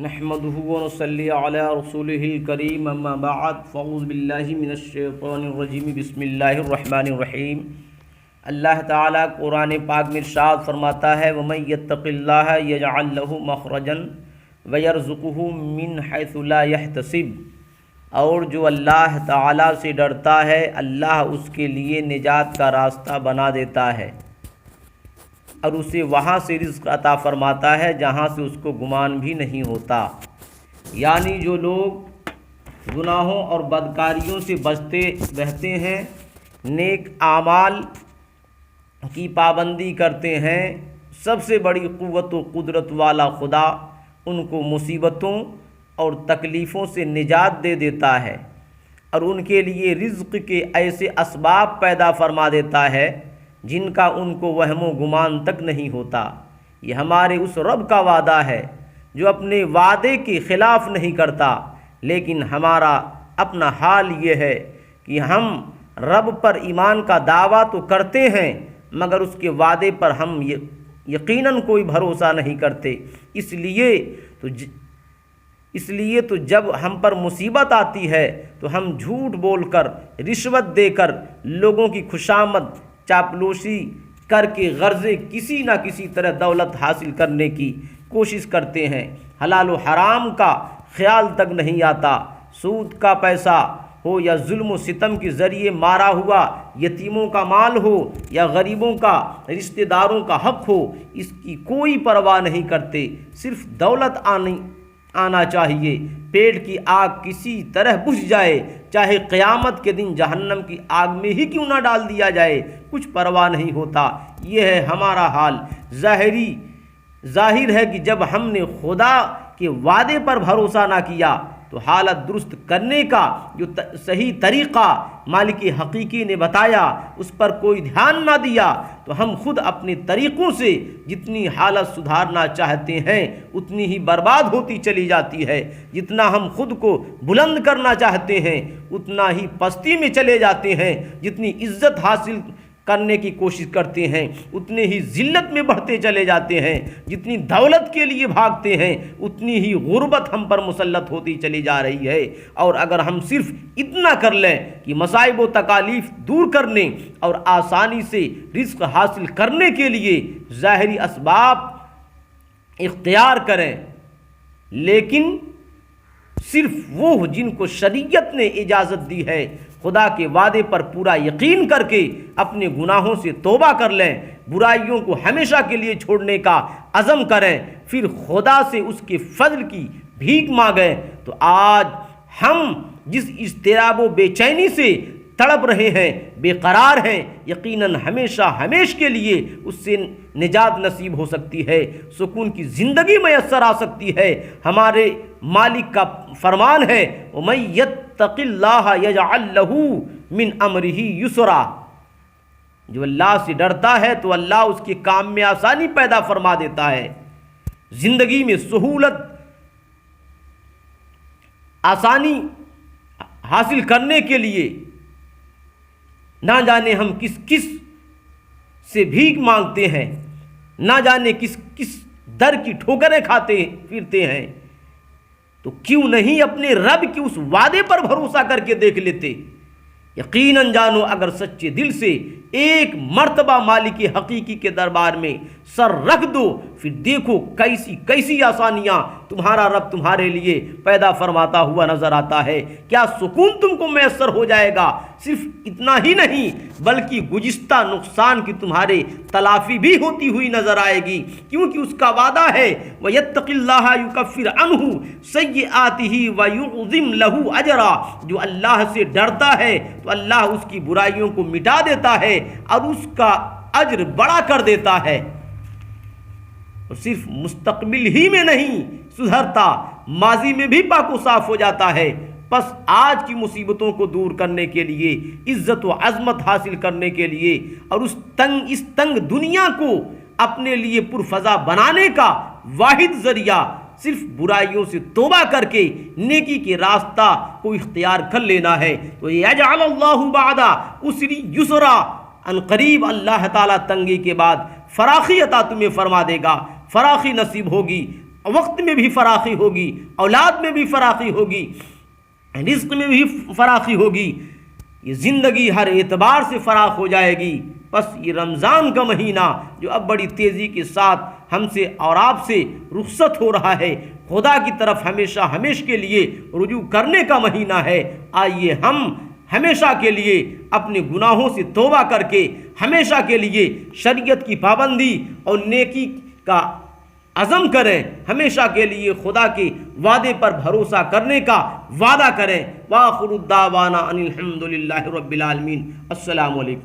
نحمده ونصلي على رسوله الكريم اما بعد فاعوذ باللہ من الشیطان الرجیم بسم اللہ الرحمن الرحیم۔ اللہ تعالیٰ قرآن پاک میں ارشاد فرماتا ہے وَمَن يَتَّقِ اللَّهَ يَجْعَل لَّهُ مَخْرَجًا وَيَرْزُقْهُ مِنْ حَيْثُ لَا يَحْتَسِبُ، اور جو اللہ تعالیٰ سے ڈرتا ہے اللہ اس کے لیے نجات کا راستہ بنا دیتا ہے اور اسے وہاں سے رزق عطا فرماتا ہے جہاں سے اس کو گمان بھی نہیں ہوتا۔ یعنی جو لوگ گناہوں اور بدکاریوں سے بچتے رہتے ہیں، نیک اعمال کی پابندی کرتے ہیں، سب سے بڑی قوت و قدرت والا خدا ان کو مصیبتوں اور تکلیفوں سے نجات دے دیتا ہے اور ان کے لیے رزق کے ایسے اسباب پیدا فرما دیتا ہے جن کا ان کو وہم و گمان تک نہیں ہوتا۔ یہ ہمارے اس رب کا وعدہ ہے جو اپنے وعدے کے خلاف نہیں کرتا، لیکن ہمارا اپنا حال یہ ہے کہ ہم رب پر ایمان کا دعویٰ تو کرتے ہیں مگر اس کے وعدے پر ہم یقیناً کوئی بھروسہ نہیں کرتے۔ اس لیے تو جب ہم پر مصیبت آتی ہے تو ہم جھوٹ بول کر، رشوت دے کر، لوگوں کی خوشامد چاپلوسی کر کے غرضے کسی نہ کسی طرح دولت حاصل کرنے کی کوشش کرتے ہیں۔ حلال و حرام کا خیال تک نہیں آتا۔ سود کا پیسہ ہو یا ظلم و ستم کے ذریعے مارا ہوا یتیموں کا مال ہو یا غریبوں کا، رشتہ داروں کا حق ہو، اس کی کوئی پرواہ نہیں کرتے۔ صرف دولت آنا چاہیے، پیٹ کی آگ کسی طرح بجھ جائے، چاہے قیامت کے دن جہنم کی آگ میں ہی کیوں نہ ڈال دیا جائے، کچھ پرواہ نہیں ہوتا۔ یہ ہے ہمارا حال۔ ظاہر ہے کہ جب ہم نے خدا کے وعدے پر بھروسہ نہ کیا تو حالت درست کرنے کا جو صحیح طریقہ مالک حقیقی نے بتایا اس پر کوئی دھیان نہ دیا تو ہم خود اپنے طریقوں سے جتنی حالت سدھارنا چاہتے ہیں اتنی ہی برباد ہوتی چلی جاتی ہے، جتنا ہم خود کو بلند کرنا چاہتے ہیں اتنا ہی پستی میں چلے جاتے ہیں، جتنی عزت حاصل کرنے کی کوشش کرتے ہیں اتنے ہی ذلت میں بڑھتے چلے جاتے ہیں، جتنی دولت کے لیے بھاگتے ہیں اتنی ہی غربت ہم پر مسلط ہوتی چلی جا رہی ہے۔ اور اگر ہم صرف اتنا کر لیں کہ مصائب و تکالیف دور کرنے اور آسانی سے رزق حاصل کرنے کے لیے ظاہری اسباب اختیار کریں، لیکن صرف وہ جن کو شریعت نے اجازت دی ہے خدا کے وعدے پر پورا یقین کر کے اپنے گناہوں سے توبہ کر لیں، برائیوں کو ہمیشہ کے لیے چھوڑنے کا عزم کریں، پھر خدا سے اس کے فضل کی بھیک مانگیں، تو آج ہم جس اضطراب و بے چینی سے تڑپ رہے ہیں، بے قرار ہیں، یقیناً ہمیشہ ہمیشہ کے لیے اس سے نجات نصیب ہو سکتی ہے، سکون کی زندگی میسر آ سکتی ہے۔ ہمارے مالک کا فرمان ہے وَمَن يَتَّقِ اللَّهَ يَجْعَل لَّهُ مِنْ أَمْرِهِ يُسْرًا، جو اللہ سے ڈرتا ہے تو اللہ اس کے کام میں آسانی پیدا فرما دیتا ہے، زندگی میں سہولت آسانی حاصل کرنے کے لیے نہ جانے ہم کس کس سے بھیک مانگتے ہیں، نہ جانے کس کس در کی ٹھوکریں کھاتے پھرتے ہیں، تو کیوں نہیں اپنے رب کے اس وعدے پر بھروسہ کر کے دیکھ لیتے۔ یقیناً جانو اگر سچے دل سے ایک مرتبہ مالک حقیقی کے دربار میں سر رکھ دو، پھر دیکھو کیسی کیسی آسانیاں تمہارا رب تمہارے لیے پیدا فرماتا ہوا نظر آتا ہے، کیا سکون تم کو میسر ہو جائے گا۔ صرف اتنا ہی نہیں بلکہ گزشتہ نقصان کی تمہارے تلافی بھی ہوتی ہوئی نظر آئے گی، کیونکہ اس کا وعدہ ہے وَيَتَّقِ اللَّهَ يُكَفِّرْ عَنْهُ سَيِّئَاتِهِ وَيُعْظِمْ لَهُ أَجْرًا، جو اللہ سے ڈرتا ہے تو اللہ اس کی برائیوں کو مٹا دیتا ہے اور اس کا اجر بڑا کر دیتا ہے، اور صرف مستقبل ہی میں نہیں سدھرتا، ماضی میں بھی پاک و صاف ہو جاتا ہے۔ پس آج کی مصیبتوں کو دور کرنے کے لیے، عزت و عظمت حاصل کرنے کے لیے اور اس تنگ دنیا کو اپنے لیے پرفضا بنانے کا واحد ذریعہ صرف برائیوں سے توبہ کر کے نیکی کے راستہ کو اختیار کر لینا ہے۔ تو یجعل اللہ بعد عسر یسرا، عنقریب اللہ تعالیٰ تنگی کے بعد فراخی عطا تمہیں فرما دے گا، فراخی نصیب ہوگی، وقت میں بھی فراخی ہوگی، اولاد میں بھی فراخی ہوگی، رزق میں بھی فراخی ہوگی، یہ زندگی ہر اعتبار سے فراخ ہو جائے گی۔ بس یہ رمضان کا مہینہ جو اب بڑی تیزی کے ساتھ ہم سے اور آپ سے رخصت ہو رہا ہے، خدا کی طرف ہمیشہ کے لیے رجوع کرنے کا مہینہ ہے۔ آئیے ہم ہمیشہ کے لیے اپنے گناہوں سے توبہ کر کے ہمیشہ کے لیے شریعت کی پابندی اور نیکی کا عزم کریں، ہمیشہ کے لیے خدا کے وعدے پر بھروسہ کرنے کا وعدہ کریں۔ وآخر الدعوانا ان الحمد للہ رب العالمین۔ السلام علیکم۔